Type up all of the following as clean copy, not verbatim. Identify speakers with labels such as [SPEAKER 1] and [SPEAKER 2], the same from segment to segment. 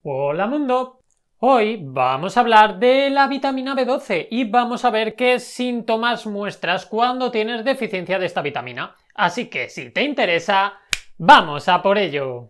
[SPEAKER 1] Hola mundo. Hoy vamos a hablar de la vitamina B12 y vamos a ver qué síntomas muestras cuando tienes deficiencia de esta vitamina. Así que si te interesa, ¡vamos a por ello!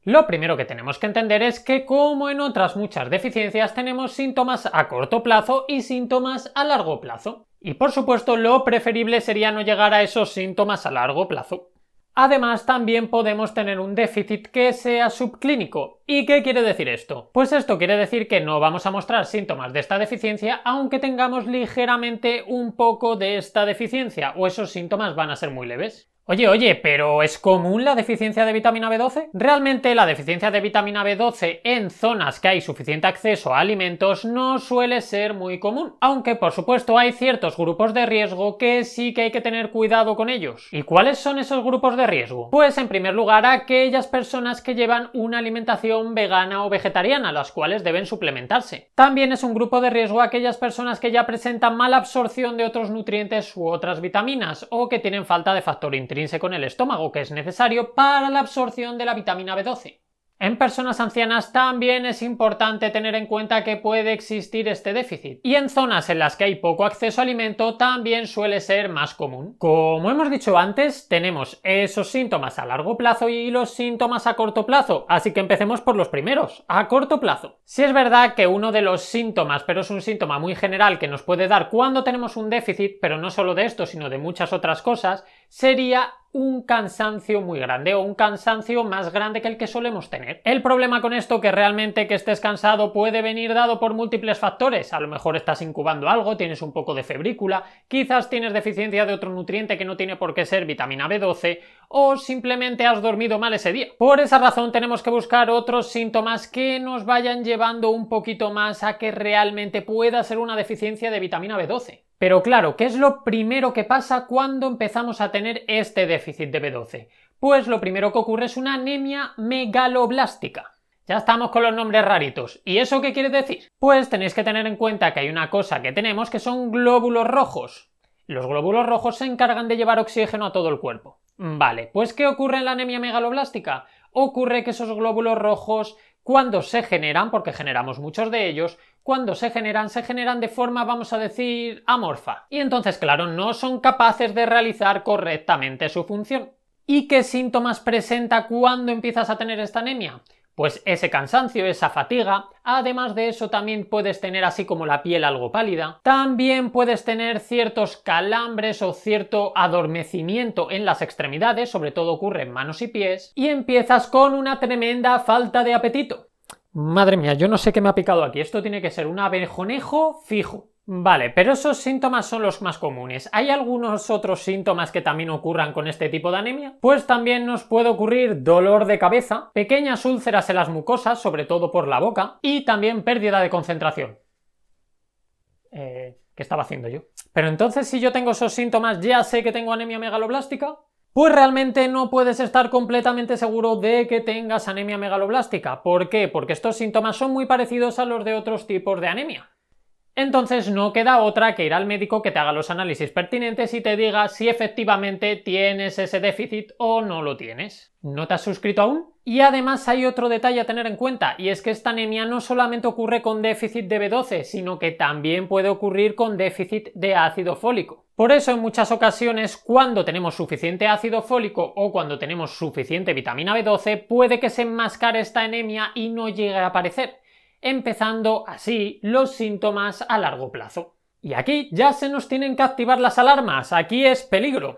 [SPEAKER 1] Lo primero que tenemos que entender es que, como en otras muchas deficiencias, tenemos síntomas a corto plazo y síntomas a largo plazo. Y por supuesto, lo preferible sería no llegar a esos síntomas a largo plazo. Además, también podemos tener un déficit que sea subclínico. ¿Y qué quiere decir esto? Pues esto quiere decir que no vamos a mostrar síntomas de esta deficiencia aunque tengamos ligeramente un poco de esta deficiencia, o esos síntomas van a ser muy leves. Oye, ¿pero es común la deficiencia de vitamina B12? Realmente la deficiencia de vitamina B12 en zonas que hay suficiente acceso a alimentos no suele ser muy común, aunque por supuesto hay ciertos grupos de riesgo que sí que hay que tener cuidado con ellos. ¿Y cuáles son esos grupos de riesgo? Pues en primer lugar aquellas personas que llevan una alimentación vegana o vegetariana, las cuales deben suplementarse. También es un grupo de riesgo aquellas personas que ya presentan mala absorción de otros nutrientes u otras vitaminas, o que tienen falta de factor intrínseco en el estómago, que es necesario para la absorción de la vitamina B12. En personas ancianas también es importante tener en cuenta que puede existir este déficit, y en zonas en las que hay poco acceso a alimento también suele ser más común. Como hemos dicho antes, tenemos esos síntomas a largo plazo y los síntomas a corto plazo, así que empecemos por los primeros, a corto plazo. Si es verdad que uno de los síntomas, pero es un síntoma muy general que nos puede dar cuando tenemos un déficit, pero no solo de esto, sino de muchas otras cosas, sería un cansancio muy grande o un cansancio más grande que el que solemos tener. El problema con esto que realmente que estés cansado puede venir dado por múltiples factores. A lo mejor estás incubando algo, tienes un poco de febrícula, quizás tienes deficiencia de otro nutriente que no tiene por qué ser vitamina B12 o simplemente has dormido mal ese día. Por esa razón tenemos que buscar otros síntomas que nos vayan llevando un poquito más a que realmente pueda ser una deficiencia de vitamina B12. Pero claro, ¿qué es lo primero que pasa cuando empezamos a tener este déficit de B12? Pues lo primero que ocurre es una anemia megaloblástica. Ya estamos con los nombres raritos. ¿Y eso qué quiere decir? Pues tenéis que tener en cuenta que hay una cosa que tenemos que son glóbulos rojos. Los glóbulos rojos se encargan de llevar oxígeno a todo el cuerpo. Vale, pues ¿qué ocurre en la anemia megaloblástica? Ocurre que esos glóbulos rojos, cuando se generan, porque generamos muchos de ellos, cuando se generan de forma, vamos a decir, amorfa. Y entonces, claro, no son capaces de realizar correctamente su función. ¿Y qué síntomas presenta cuando empiezas a tener esta anemia? Pues ese cansancio, esa fatiga. Además de eso también puedes tener así como la piel algo pálida. También puedes tener ciertos calambres o cierto adormecimiento en las extremidades, sobre todo ocurre en manos y pies. Y empiezas con una tremenda falta de apetito. Madre mía, yo no sé qué me ha picado aquí, esto tiene que ser un abejonejo fijo. Vale, pero esos síntomas son los más comunes. ¿Hay algunos otros síntomas que también ocurran con este tipo de anemia? Pues también nos puede ocurrir dolor de cabeza, pequeñas úlceras en las mucosas, sobre todo por la boca, y también pérdida de concentración. ¿Qué estaba haciendo yo? Pero entonces, si yo tengo esos síntomas, ¿ya sé que tengo anemia megaloblástica? Pues realmente no puedes estar completamente seguro de que tengas anemia megaloblástica. ¿Por qué? Porque estos síntomas son muy parecidos a los de otros tipos de anemia. Entonces no queda otra que ir al médico que te haga los análisis pertinentes y te diga si efectivamente tienes ese déficit o no lo tienes. ¿No te has suscrito aún? Y además hay otro detalle a tener en cuenta, y es que esta anemia no solamente ocurre con déficit de B12, sino que también puede ocurrir con déficit de ácido fólico. Por eso en muchas ocasiones, cuando tenemos suficiente ácido fólico o cuando tenemos suficiente vitamina B12, puede que se enmascare esta anemia y no llegue a aparecer, empezando así los síntomas a largo plazo. Y aquí ya se nos tienen que activar las alarmas, aquí es peligro.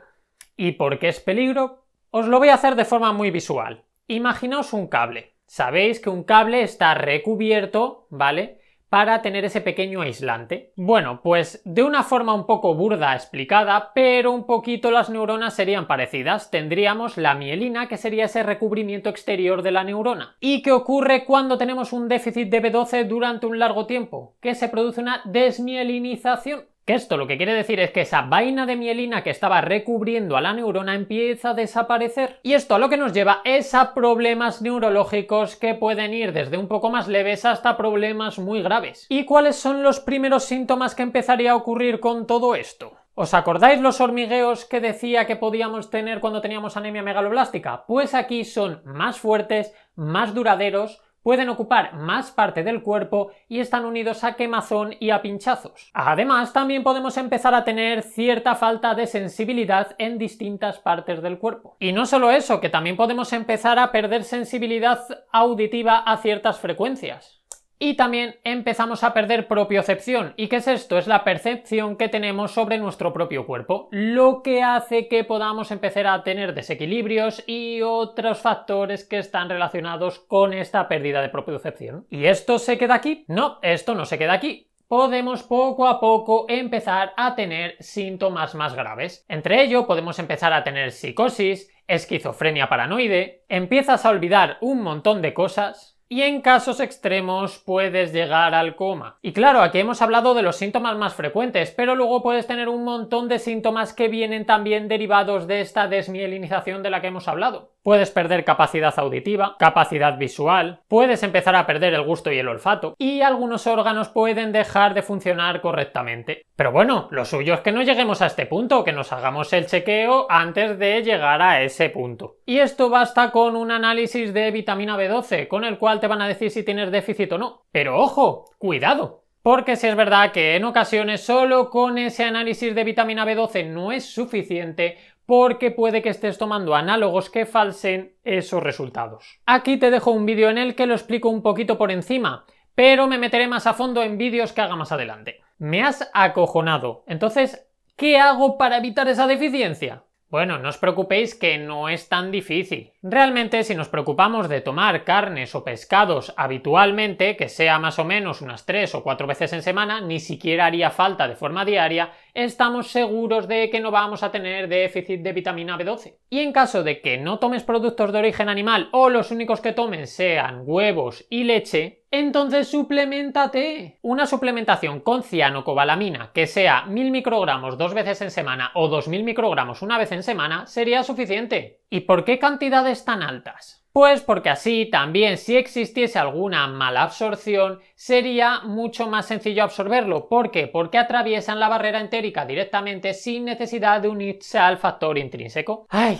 [SPEAKER 1] ¿Y por qué es peligro? Os lo voy a hacer de forma muy visual. Imaginaos un cable. Sabéis que un cable está recubierto, ¿vale?, para tener ese pequeño aislante. Bueno, pues de una forma un poco burda explicada, pero un poquito las neuronas serían parecidas. Tendríamos la mielina, que sería ese recubrimiento exterior de la neurona. ¿Y qué ocurre cuando tenemos un déficit de B12 durante un largo tiempo? Que se produce una desmielinización. Que esto lo que quiere decir es que esa vaina de mielina que estaba recubriendo a la neurona empieza a desaparecer. Y esto a lo que nos lleva es a problemas neurológicos que pueden ir desde un poco más leves hasta problemas muy graves. ¿Y cuáles son los primeros síntomas que empezaría a ocurrir con todo esto? ¿Os acordáis los hormigueos que decía que podíamos tener cuando teníamos anemia megaloblástica? Pues aquí son más fuertes, más duraderos, pueden ocupar más parte del cuerpo y están unidos a quemazón y a pinchazos. Además, también podemos empezar a tener cierta falta de sensibilidad en distintas partes del cuerpo. Y no solo eso, que también podemos empezar a perder sensibilidad auditiva a ciertas frecuencias. Y también empezamos a perder propiocepción. ¿Y qué es esto? Es la percepción que tenemos sobre nuestro propio cuerpo, lo que hace que podamos empezar a tener desequilibrios y otros factores que están relacionados con esta pérdida de propiocepción. ¿Y esto se queda aquí? No, esto no se queda aquí. Podemos poco a poco empezar a tener síntomas más graves. Entre ello podemos empezar a tener psicosis, esquizofrenia paranoide, empiezas a olvidar un montón de cosas, y en casos extremos puedes llegar al coma. Y claro, aquí hemos hablado de los síntomas más frecuentes, pero luego puedes tener un montón de síntomas que vienen también derivados de esta desmielinización de la que hemos hablado. Puedes perder capacidad auditiva, capacidad visual, puedes empezar a perder el gusto y el olfato, y algunos órganos pueden dejar de funcionar correctamente. Pero bueno, lo suyo es que no lleguemos a este punto, que nos hagamos el chequeo antes de llegar a ese punto. Y esto basta con un análisis de vitamina B12, con el cual te van a decir si tienes déficit o no. Pero ojo, cuidado, porque si es verdad que en ocasiones solo con ese análisis de vitamina B12 no es suficiente, porque puede que estés tomando análogos que falsen esos resultados. Aquí te dejo un vídeo en el que lo explico un poquito por encima, pero me meteré más a fondo en vídeos que haga más adelante. Me has acojonado. Entonces, ¿qué hago para evitar esa deficiencia? Bueno, no os preocupéis que no es tan difícil. Realmente, si nos preocupamos de tomar carnes o pescados habitualmente, que sea más o menos unas 3 o 4 veces en semana, ni siquiera haría falta de forma diaria, estamos seguros de que no vamos a tener déficit de vitamina B12. Y en caso de que no tomes productos de origen animal o los únicos que tomes sean huevos y leche, entonces supleméntate. Una suplementación con cianocobalamina que sea 1000 microgramos 2 veces en semana o 2000 microgramos una vez en semana sería suficiente. ¿Y por qué cantidades tan altas? Pues porque así también si existiese alguna mala absorción sería mucho más sencillo absorberlo. ¿Por qué? Porque atraviesan la barrera entérica directamente sin necesidad de unirse al factor intrínseco. ¡Ay!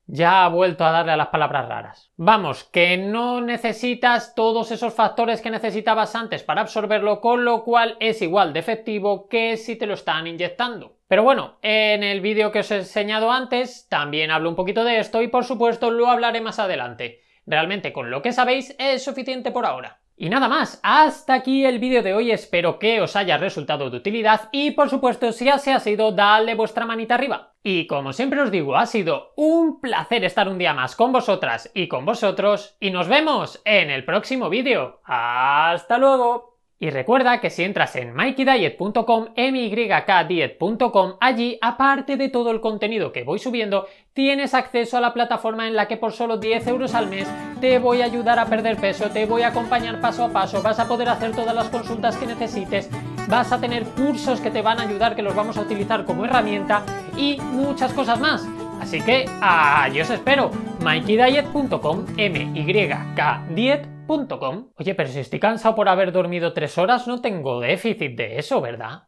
[SPEAKER 1] Ya ha vuelto a darle a las palabras raras. Vamos, que no necesitas todos esos factores que necesitabas antes para absorberlo, con lo cual es igual de efectivo que si te lo están inyectando. Pero bueno, en el vídeo que os he enseñado antes también hablo un poquito de esto y por supuesto lo hablaré más adelante. Realmente con lo que sabéis es suficiente por ahora. Y nada más, hasta aquí el vídeo de hoy, espero que os haya resultado de utilidad y por supuesto si así ha sido, dadle vuestra manita arriba. Y como siempre os digo, ha sido un placer estar un día más con vosotras y con vosotros y nos vemos en el próximo vídeo. ¡Hasta luego! Y recuerda que si entras en mikeydiet.com, mykdiet.com, allí, aparte de todo el contenido que voy subiendo, tienes acceso a la plataforma en la que por solo 10 euros al mes te voy a ayudar a perder peso, te voy a acompañar paso a paso, vas a poder hacer todas las consultas que necesites, vas a tener cursos que te van a ayudar, que los vamos a utilizar como herramienta y muchas cosas más. Así que, yo os espero, mikeydiet.com, mykdiet.com. Oye, pero si estoy cansado por haber dormido 3 horas, no tengo déficit de eso, ¿verdad?